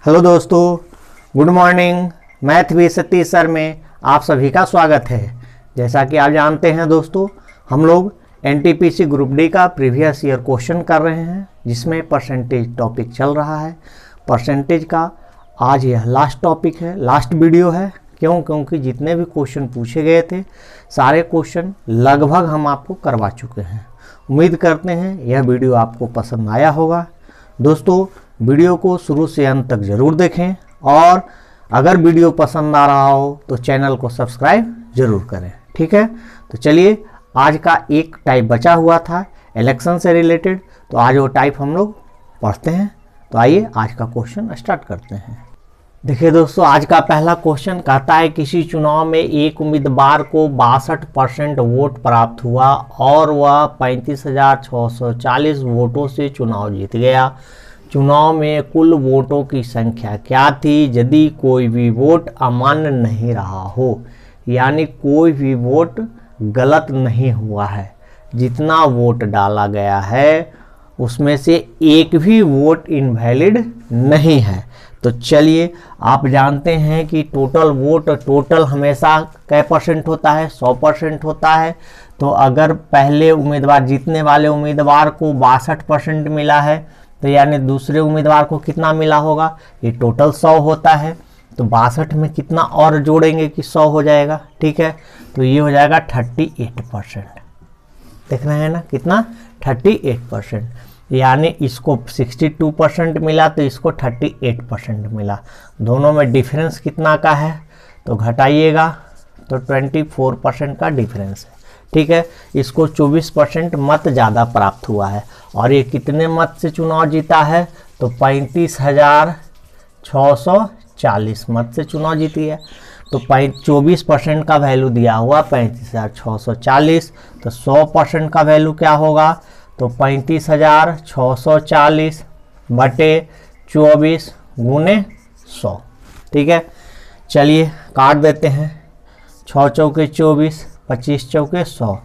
Hello दोस्तों, good morning. Math भी Satish sir में आप सभी का स्वागत है। जैसा कि आप जानते हैं दोस्तों, हम लोग एनटीपीसी ग्रुप डी का प्रीवियस ईयर क्वेश्चन कर रहे हैं, जिसमें परसेंटेज टॉपिक चल रहा है। परसेंटेज का आज यह लास्ट टॉपिक है, लास्ट वीडियो है। क्योंकि जितने भी क्वेश्चन पूछे गए थे सारे क्वेश्चन लगभग हम आपको करवा चुके हैं। उम्मीद करते हैं यह वीडियो आपको पसंद आया होगा। दोस्तों, वीडियो को शुरू से अंत तक ज़रूर देखें और अगर वीडियो पसंद आ रहा हो तो चैनल को सब्सक्राइब ज़रूर करें। ठीक है, तो चलिए, आज का एक टाइप बचा हुआ था इलेक्शन से रिलेटेड, तो आज वो टाइप हम लोग पढ़ते हैं। तो आइए आज का क्वेश्चन स्टार्ट करते हैं। देखिए दोस्तों, आज का पहला क्वेश्चन कहता है किसी चुनाव में एक उम्मीदवार को 62% वोट प्राप्त हुआ और वह 35,640 वोटों से चुनाव जीत गया। चुनाव में कुल वोटों की संख्या क्या थी यदि कोई भी वोट अमान्य नहीं रहा हो, यानी कोई भी वोट गलत नहीं हुआ है। जितना वोट डाला गया है उसमें से एक भी वोट इनवैलिड नहीं है। तो चलिए, आप जानते हैं कि टोटल वोट टोटल हमेशा कै परसेंट होता है, 100% होता है। तो अगर पहले उम्मीदवार जीतने वाले उम्मीदवार को 62% मिला है, तो यानी दूसरे उम्मीदवार को कितना मिला होगा, ये टोटल 100 होता है। तो 62 में कितना और जोड़ेंगे कि 100 हो जाएगा। ठीक है, तो ये हो जाएगा 38%। देख रहे हैं ना, कितना 38%, यानी इसको 62% मिला तो इसको 38% मिला। दोनों में डिफरेंस कितना का है तो घटाइएगा तो 24% का डिफरेंस है। ठीक है, इसको 24% मत ज़्यादा प्राप्त हुआ है। और ये कितने मत से चुनाव जीता है तो 35,640 मत से चुनाव जीती है। तो 24% का वैल्यू दिया हुआ 35,640, तो 100% का वैल्यू क्या होगा तो 35,640 बटे 24 गुने 100। ठीक है, चलिए काट देते हैं। 6 चौके 24, 25 चौके 100।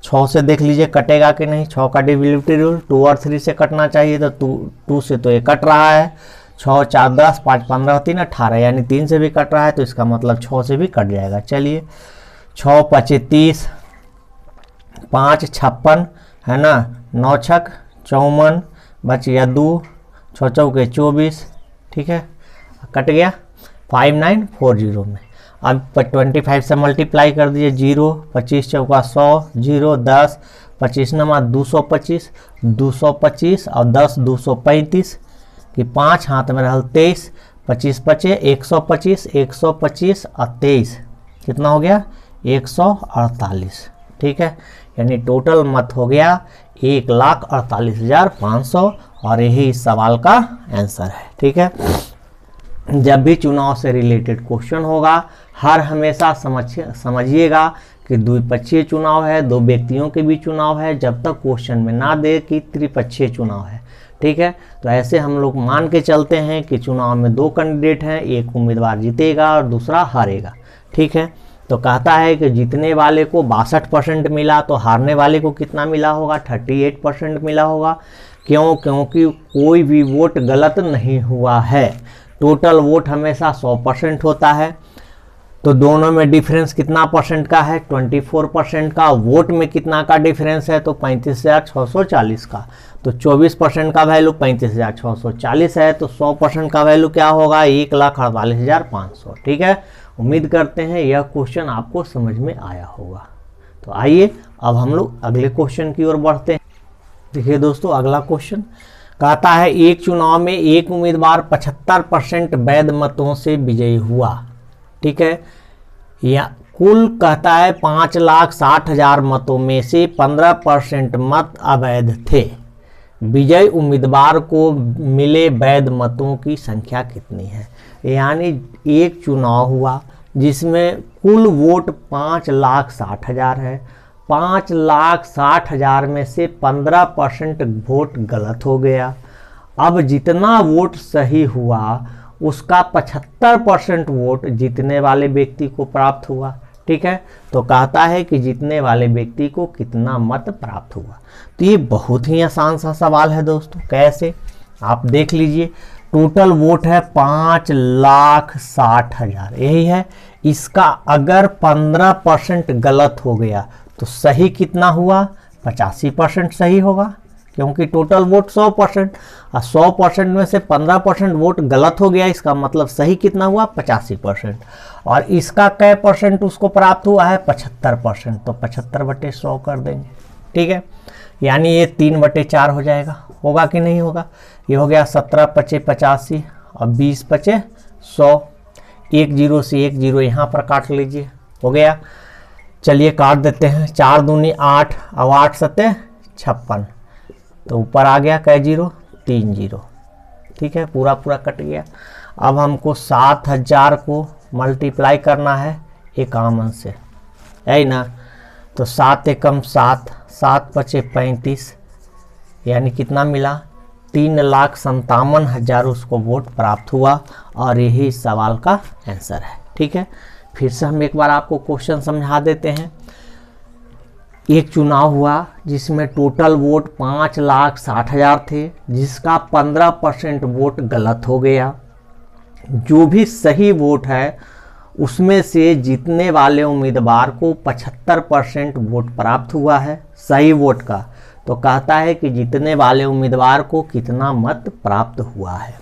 6 से देख लीजिए कटेगा कि नहीं। 6 का डिविजिबिलिटी रूल 2 और 3 से कटना चाहिए, तो 2 से तो ये कट रहा है। 6 4 10, 5 15 3 18, यानी 3 से भी कट रहा है, तो इसका मतलब 6 से भी कट जाएगा। चलिए, 6 5 30, 5 56 है ना, 9 छक 54, बच गया 2, 6 चौके 24। ठीक है, कट गया 5940 में। अब 25 से मल्टीप्लाई कर दीजिए। 0, 25 चौका 100, 0 10, 25 नमा 225, 225 और 10 235 कि 5 हाथ में रहल 23, 25 पचे 125, 125 और 23 कितना हो गया 148। ठीक है, यानी टोटल मत हो गया 1,48,500 और यही इस सवाल का आंसर है। ठीक है, जब भी चुनाव से रिलेटेड क्वेश्चन होगा हर हमेशा समझिएगा कि द्विपक्षीय चुनाव है, दो व्यक्तियों के बीच चुनाव है, जब तक क्वेश्चन में ना दे कि त्रिपक्षीय चुनाव है। ठीक है, तो ऐसे हम लोग मान के चलते हैं कि चुनाव में 2 कैंडिडेट हैं, एक उम्मीदवार जीतेगा और दूसरा हारेगा। ठीक है, तो कहता है कि जीतने वाले को 62% मिला, तो हारने वाले को कितना मिला होगा 38% मिला होगा। क्योंकि कोई भी वोट गलत नहीं हुआ है। टोटल वोट हमेशा 100% होता है, तो दोनों में डिफरेंस कितना परसेंट का है 24% का। वोट में कितना का डिफरेंस है तो 35,640 का। तो 24% का वैल्यू 35,640 है, तो 100% का वैल्यू क्या होगा 1,48,500। ठीक है, उम्मीद करते हैं यह क्वेश्चन आपको समझ में आया होगा। तो आइए अब हम लोग अगले क्वेश्चन की ओर बढ़ते हैं। देखिए दोस्तों, अगला क्वेश्चन कहता है एक चुनाव में एक उम्मीदवार 75% वैध मतों से विजयी हुआ। ठीक है, या कुल कहता है 5,60,000 मतों में से 15% मत अवैध थे। विजयी उम्मीदवार को मिले वैध मतों की संख्या कितनी है। यानी एक चुनाव हुआ जिसमें कुल वोट 5,60,000 है। 5,60,000 में से 15% वोट गलत हो गया। अब जितना वोट सही हुआ उसका 75% वोट जीतने वाले व्यक्ति को प्राप्त हुआ। ठीक है, तो कहता है कि जीतने वाले व्यक्ति को कितना मत प्राप्त हुआ। तो ये बहुत ही आसान सा सवाल है दोस्तों। कैसे, आप देख लीजिए। टोटल वोट है 5,60,000, यही है। इसका अगर 15% गलत हो गया तो सही कितना हुआ? 85% सही होगा, क्योंकि टोटल वोट 100% और 100% में से 15% वोट गलत हो गया, इसका मतलब सही कितना हुआ? 85%। और इसका कै परसेंट उसको प्राप्त हुआ है? 75%, तो 75/100 कर देंगे, ठीक है। यानी ये 3/4 हो जाएगा, होगा कि नहीं होगा? ये हो गया 17×5=85 और 20×5=100, 1 0 से 1 0 यहाँ पर काट लीजिए, हो गया। चलिए काट देते हैं, 4 दूनी 8 और 8 7 56, तो ऊपर आ गया कै 0? 3 0, ठीक है, पूरा पूरा कट गया। अब हमको 7,000 को मल्टीप्लाई करना है एक कॉमन से, है ना। तो 7 एकम 7, 7×5=35, यानी कितना मिला? 3,57,000 उसको वोट प्राप्त हुआ, और यही इस सवाल का आंसर है, ठीक है। फिर से हम एक बार आपको क्वेश्चन समझा देते हैं। एक चुनाव हुआ जिसमें टोटल वोट 5,60,000 थे, जिसका 15% वोट गलत हो गया। जो भी सही वोट है उसमें से जीतने वाले उम्मीदवार को 75% वोट प्राप्त हुआ है सही वोट का। तो कहता है कि जीतने वाले उम्मीदवार को कितना मत प्राप्त हुआ है।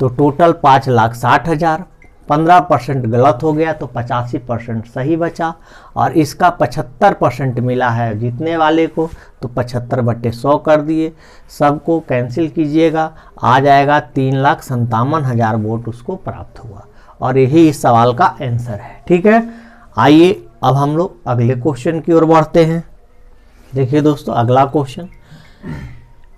तो टोटल 5,60,000, 15% गलत हो गया तो 85% सही बचा, और इसका 75% मिला है जीतने वाले को, तो 75/100 कर दिए। सबको कैंसिल कीजिएगा, आ जाएगा 3,57,000 वोट उसको प्राप्त हुआ, और यही इस सवाल का आंसर है, ठीक है। आइए अब हम लोग अगले क्वेश्चन की ओर बढ़ते हैं। देखिए दोस्तों, अगला क्वेश्चन,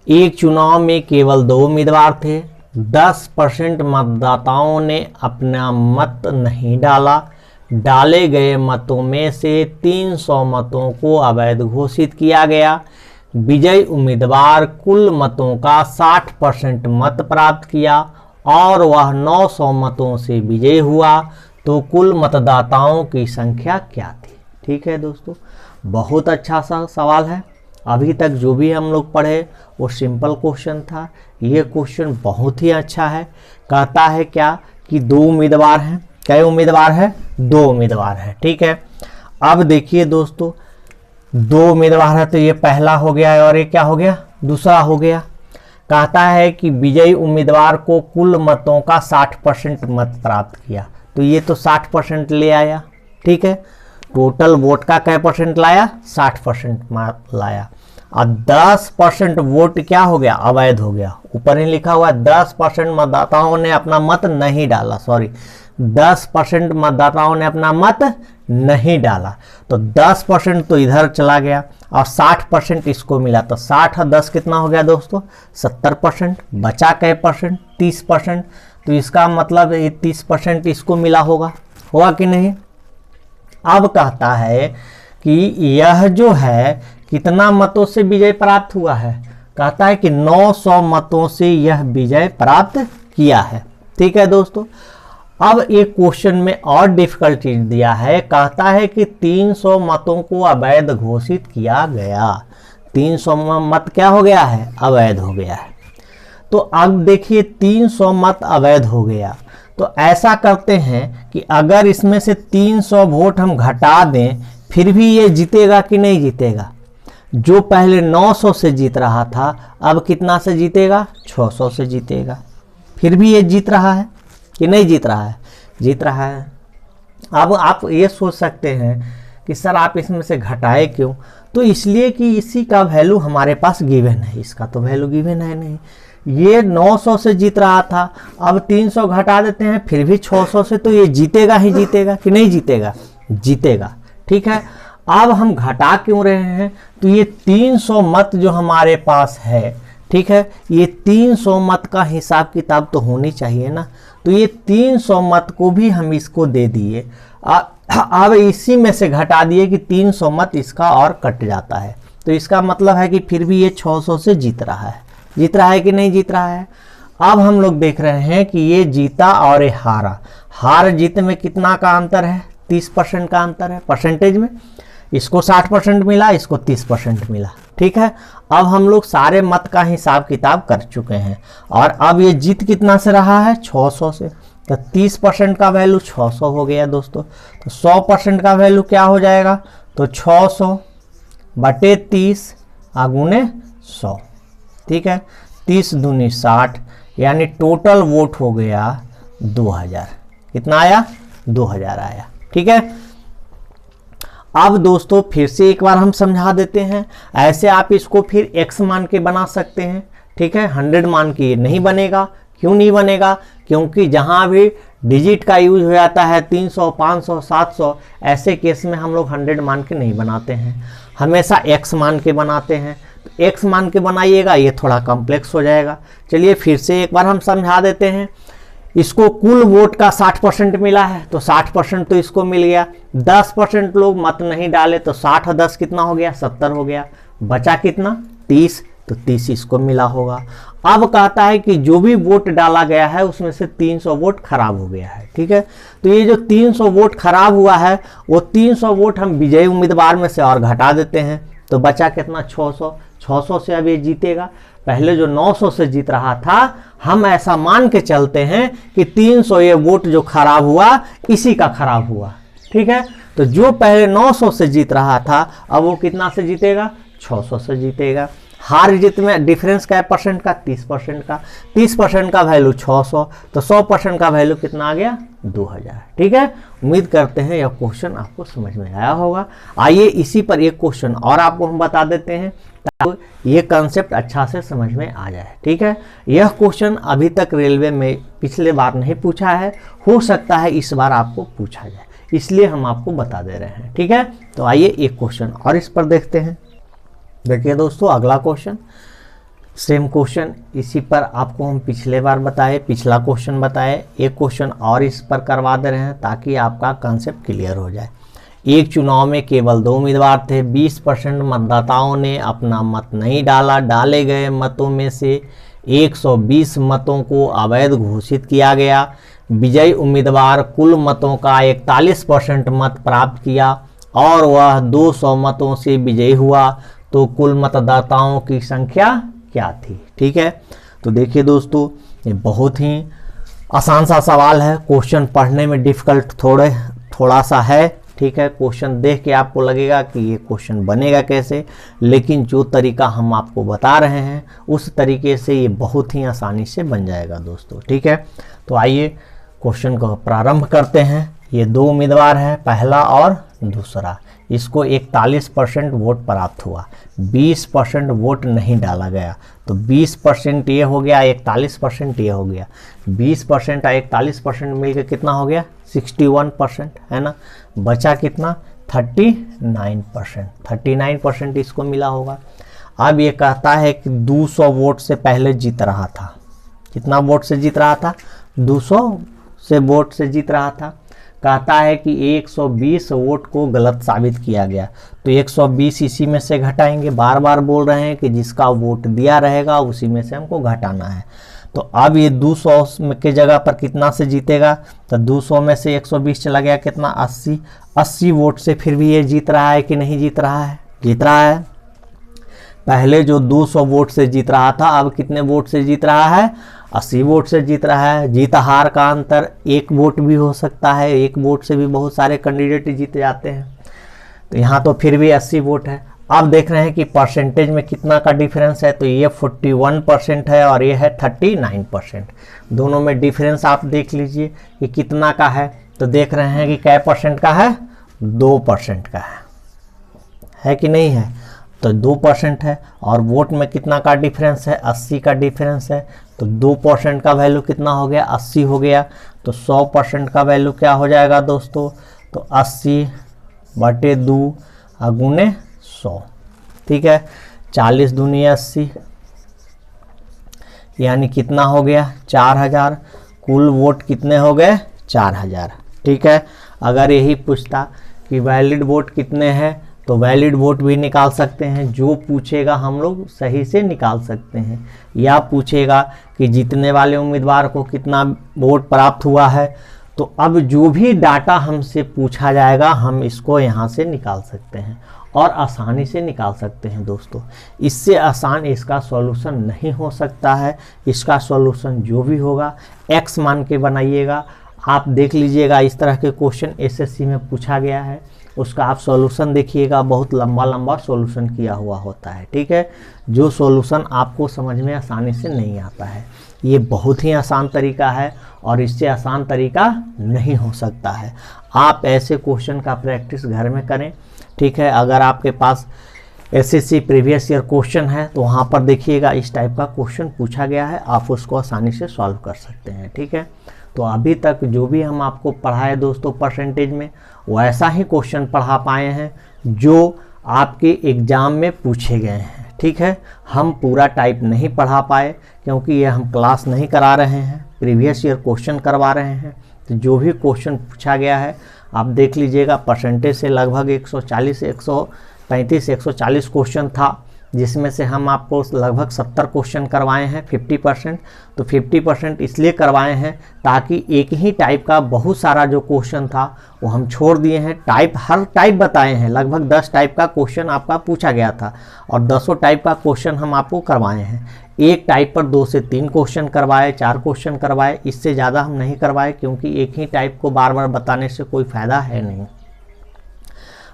एक चुनाव में केवल 2 उम्मीदवार थे, 10% मतदाताओं ने अपना मत नहीं डाला। डाले गए मतों में से 300 मतों को अवैध घोषित किया गया। विजयी उम्मीदवार कुल मतों का 60% मत प्राप्त किया और वह 900 मतों से विजयी हुआ, तो कुल मतदाताओं की संख्या क्या थी? ठीक है दोस्तों, बहुत अच्छा सा सवाल है। अभी तक जो भी हम लोग पढ़े वो सिंपल क्वेश्चन था, ये क्वेश्चन बहुत ही अच्छा है। कहता है क्या कि 2 उम्मीदवार हैं। कई उम्मीदवार है? 2 उम्मीदवार है, ठीक है। अब देखिए दोस्तों, 2 उम्मीदवार है तो ये पहला हो गया है, और ये क्या हो गया? दूसरा हो गया। कहता है कि विजयी उम्मीदवार को कुल मतों का 60% मत प्राप्त किया, तो ये तो 60% ले आया, ठीक है। टोटल वोट का क्या परसेंट लाया? 60% लाया, और 10% वोट क्या हो गया? अवैध हो गया। ऊपर ही लिखा हुआ 10% मतदाताओं ने अपना मत नहीं डाला, सॉरी 10% मतदाताओं ने अपना मत नहीं डाला, तो 10% तो इधर चला गया और 60% इसको मिला, तो 60 और 10 कितना हो गया दोस्तों? 70%। बचा कै परसेंट? 30%। तो इसका मतलब 30% इसको मिला होगा, हुआ कि नहीं? अब कहता है कि यह जो है कितना मतों से विजय प्राप्त हुआ है? कहता है कि 900 मतों से यह विजय प्राप्त किया है, ठीक है दोस्तों। अब एक क्वेश्चन में और डिफिकल्ट चीज दिया है, कहता है कि 300 मतों को अवैध घोषित किया गया। 300 मत क्या हो गया है? अवैध हो गया है। तो अब देखिए 300 मत अवैध हो गया, तो ऐसा करते हैं कि अगर इसमें से 300 वोट हम घटा दें, फिर भी ये जीतेगा कि नहीं जीतेगा? जो पहले 900 से जीत रहा था, अब कितना से जीतेगा? 600 से जीतेगा। फिर भी ये जीत रहा है कि नहीं जीत रहा है? जीत रहा है। अब आप ये सोच सकते हैं कि सर आप इसमें से घटाए क्यों? तो इसलिए कि इसी का वैल्यू हमारे पास गिवन है, इसका तो वैल्यू गिवन है नहीं। ये 900 से जीत रहा था, अब 300 घटा देते हैं, फिर भी 600 से, तो ये जीतेगा ही जीतेगा कि नहीं जीतेगा? जीतेगा, ठीक है। अब हम घटा क्यों रहे हैं? तो ये 300 मत जो हमारे पास है, ठीक है, ये 300 मत का हिसाब किताब तो होनी चाहिए ना, तो ये 300 मत को भी हम इसको दे दिए। अब इसी में से घटा दिए कि 300 मत इसका और कट जाता है, तो इसका मतलब है कि फिर भी ये 600 से जीत रहा है। जीत रहा है कि नहीं जीत रहा है? अब हम लोग देख रहे हैं कि ये जीता और ये हारा। हार जीत में कितना का अंतर है? 30% का अंतर है परसेंटेज में। इसको 60% मिला, इसको 30% मिला। ठीक है, अब हम लोग सारे मत का हिसाब किताब कर चुके हैं और अब ये जीत कितना से रहा है, 600 से। तो 30% का वैल्यू 600 हो गया दोस्तों। तो 100% का वैल्यू क्या हो जाएगा, तो 600 बटे 30 गुने 100। ठीक है, 30 दूनी 60, यानी टोटल वोट हो गया 2000। कितना आया, 2000 आया। ठीक है, अब दोस्तों फिर से एक बार हम समझा देते हैं। ऐसे आप इसको फिर x मान के बना सकते हैं। ठीक है, 100 मान के ये नहीं बनेगा। क्यों नहीं बनेगा, क्योंकि जहां भी डिजिट का यूज हो जाता है 300, 500, 700, ऐसे केस में हम लोग 100 मान के नहीं बनाते हैं, हमेशा x मान के बनाते हैं। तो x मान के बनाइएगा, ये थोड़ा कॉम्प्लेक्स हो जाएगा। चलिए फिर से एक बार हम समझा देते हैं। इसको कुल वोट का 60% मिला है, तो 60% तो इसको मिल गया। 10% लोग मत नहीं डाले, तो 60 और 10 कितना हो गया, 70 हो गया। बचा कितना, 30, तो 30 इसको मिला होगा। अब कहता है कि जो भी वोट डाला गया है उसमें से 300 वोट खराब हो गया है। ठीक है, तो ये जो 300 वोट खराब हुआ है, वो 300 वोट हम विजयी उम्मीदवार में से और घटा देते हैं, तो बचा कितना, 600। 600 से अब ये जीतेगा। पहले जो 900 से जीत रहा था, हम ऐसा मान के चलते हैं कि 300 ये वोट जो खराब हुआ, इसी का खराब हुआ। ठीक है, तो जो पहले 900 से जीत रहा था, अब वो कितना से जीतेगा, 600 से जीतेगा। हार जीत में डिफरेंस क्या है परसेंट का, 30% का। 30% का वैल्यू 600, तो 100% का वैल्यू कितना आ गया, 2000। ठीक है, उम्मीद करते हैं यह क्वेश्चन आपको समझ में आया होगा। आइए इसी पर एक क्वेश्चन और आपको हम बता देते हैं ताकि ये कंसेप्ट अच्छा से समझ में आ जाए। ठीक है, यह क्वेश्चन अभी तक रेलवे में पिछले बार नहीं पूछा है, हो सकता है इस बार आपको पूछा जाए, इसलिए हम आपको बता दे रहे हैं। ठीक है, तो आइए एक क्वेश्चन और इस पर देखते हैं। देखिए दोस्तों, अगला क्वेश्चन सेम क्वेश्चन, इसी पर आपको हम पिछले बार बताए, पिछला क्वेश्चन बताए, एक क्वेश्चन और इस पर करवा दे रहे हैं ताकि आपका कंसेप्ट क्लियर हो जाए। एक चुनाव में केवल 2 उम्मीदवार थे, 20% मतदाताओं ने अपना मत नहीं डाला। डाले गए मतों में से 120 मतों को अवैध घोषित किया गया। विजयी उम्मीदवार कुल मतों का 41% मत प्राप्त किया और वह 200 मतों से विजयी हुआ, तो कुल मतदाताओं की संख्या क्या थी। ठीक है, तो देखिए दोस्तों, ये बहुत ही आसान सा सवाल है। क्वेश्चन पढ़ने में डिफिकल्ट थोड़ा सा है। ठीक है, क्वेश्चन देख के आपको लगेगा कि ये क्वेश्चन बनेगा कैसे, लेकिन जो तरीका हम आपको बता रहे हैं उस तरीके से ये बहुत ही आसानी से बन जाएगा दोस्तों। ठीक है, तो आइए क्वेश्चन को प्रारंभ करते हैं। ये 2 उम्मीदवार हैं, पहला और दूसरा। इसको 41% वोट प्राप्त हुआ, 20% वोट नहीं डाला गया, तो 20% ये हो गया, 41% ये हो गया। 20% और 41% मिलकर कितना हो गया, 61%, है ना। बचा कितना, 39%। 39% इसको मिला होगा। अब ये कहता है कि 200 वोट से पहले जीत रहा था। कितना वोट से जीत रहा था, 200 से वोट से जीत रहा था। कहता है कि 120 वोट को गलत साबित किया गया, तो 120 इसी में से घटाएंगे। बार बार बोल रहे हैं कि जिसका वोट दिया रहेगा उसी में से हमको घटाना है। तो अब ये 200 के जगह पर कितना से जीतेगा, तो 200 में से 120 चला गया, कितना, 80। 80 वोट से फिर भी ये जीत रहा है कि नहीं जीत रहा है, जीत रहा है। पहले जो 200 वोट से जीत रहा था, अब कितने वोट से जीत रहा है, 80 वोट से जीत रहा है। जीत हार का अंतर 1 वोट भी हो सकता है, 1 वोट से भी बहुत सारे कैंडिडेट जीत जाते हैं। तो यहाँ तो फिर भी 80 वोट है। अब देख रहे हैं कि परसेंटेज में कितना का डिफरेंस है, तो ये 41% है और ये है 39%। दोनों में डिफरेंस आप देख लीजिए कि कितना का है, तो देख रहे हैं कि क्या परसेंट का है, 2% का है कि नहीं है, तो 2% है। और वोट में कितना का डिफरेंस है, 80 का डिफरेंस है, तो 2% का वैल्यू कितना हो गया, 80 हो गया। तो 100% का वैल्यू क्या हो जाएगा दोस्तों, तो 80 बटे 2 गुने 100। ठीक है, 40 दूनी 80, यानी कितना हो गया, 4000। कुल वोट कितने हो गए, 4000। ठीक है, अगर यही पूछता कि वैलिड वोट कितने हैं, तो वैलिड वोट भी निकाल सकते हैं। जो पूछेगा हम लोग सही से निकाल सकते हैं। या पूछेगा कि जीतने वाले उम्मीदवार को कितना वोट प्राप्त हुआ है, तो अब जो भी डाटा हमसे पूछा जाएगा हम इसको यहाँ से निकाल सकते हैं और आसानी से निकाल सकते हैं दोस्तों। इससे आसान इसका सॉल्यूशन नहीं हो सकता है। इसका सॉल्यूशन जो भी होगा x मान के बनाइएगा। आप देख लीजिएगा इस तरह के क्वेश्चन एसएससी में पूछा गया है, उसका आप सॉल्यूशन देखिएगा, बहुत लंबा लंबा सॉल्यूशन किया हुआ होता है, ठीक है, जो सॉल्यूशन आपको समझ में आसानी से नहीं आता है। ये बहुत ही आसान तरीका है और इससे आसान तरीका नहीं हो सकता है। आप ऐसे क्वेश्चन का प्रैक्टिस घर में करें, ठीक है। अगर आपके पास एसएससी प्रीवियस ईयर क्वेश्चन है तो वहाँ पर देखिएगा इस टाइप का क्वेश्चन पूछा गया है, आप उसको आसानी से सॉल्व कर सकते हैं, ठीक है। तो अभी तक जो भी हम आपको पढ़ाए दोस्तों परसेंटेज में, वैसा ही क्वेश्चन पढ़ा पाए हैं जो आपके एग्ज़ाम में पूछे गए हैं, ठीक है। हम पूरा टाइप नहीं पढ़ा पाए क्योंकि ये हम क्लास नहीं करा रहे हैं, प्रीवियस ईयर क्वेश्चन करवा रहे हैं। तो जो भी क्वेश्चन पूछा गया है आप देख लीजिएगा, परसेंटेज से लगभग 140 135 140 क्वेश्चन था, जिसमें से हम आपको लगभग 70 क्वेश्चन करवाए हैं, 50%। तो 50% इसलिए करवाए हैं ताकि एक ही टाइप का बहुत सारा जो क्वेश्चन था वो हम छोड़ दिए हैं। टाइप हर टाइप बताए हैं, लगभग 10 टाइप का क्वेश्चन आपका पूछा गया था और 10 टाइप का क्वेश्चन हम आपको करवाए हैं। एक टाइप पर 2 से 3 क्वेश्चन करवाए, 4 क्वेश्चन करवाए, इससे ज़्यादा हम नहीं करवाए क्योंकि एक ही टाइप को बार बार बताने से कोई फ़ायदा है नहीं।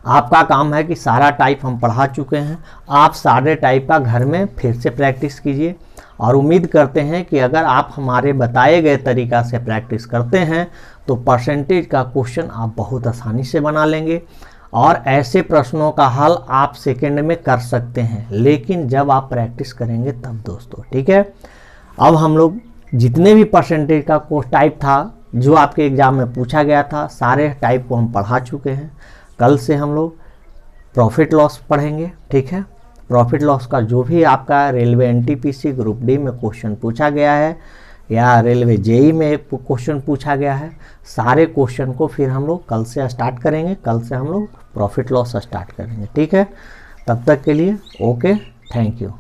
आपका काम है कि सारा टाइप हम पढ़ा चुके हैं, आप सारे टाइप का घर में फिर से प्रैक्टिस कीजिए और उम्मीद करते हैं कि अगर आप हमारे बताए गए तरीक़ा से प्रैक्टिस करते हैं तो परसेंटेज का क्वेश्चन आप बहुत आसानी से बना लेंगे और ऐसे प्रश्नों का हल आप सेकंड में कर सकते हैं, लेकिन जब आप प्रैक्टिस करेंगे तब दोस्तों, ठीक है। अब हम लोग जितने भी परसेंटेज का टाइप था जो आपके एग्ज़ाम में पूछा गया था, सारे टाइप को हम पढ़ा चुके हैं। कल से हम लोग प्रॉफिट लॉस पढ़ेंगे, ठीक है। प्रॉफिट लॉस का जो भी आपका रेलवे एनटीपीसी ग्रुप डी में क्वेश्चन पूछा गया है या रेलवे जेई में क्वेश्चन पूछा गया है, सारे क्वेश्चन को फिर हम लोग कल से स्टार्ट करेंगे। कल से हम लोग प्रॉफिट लॉस स्टार्ट करेंगे, ठीक है। तब तक के लिए ओके, थैंक यू।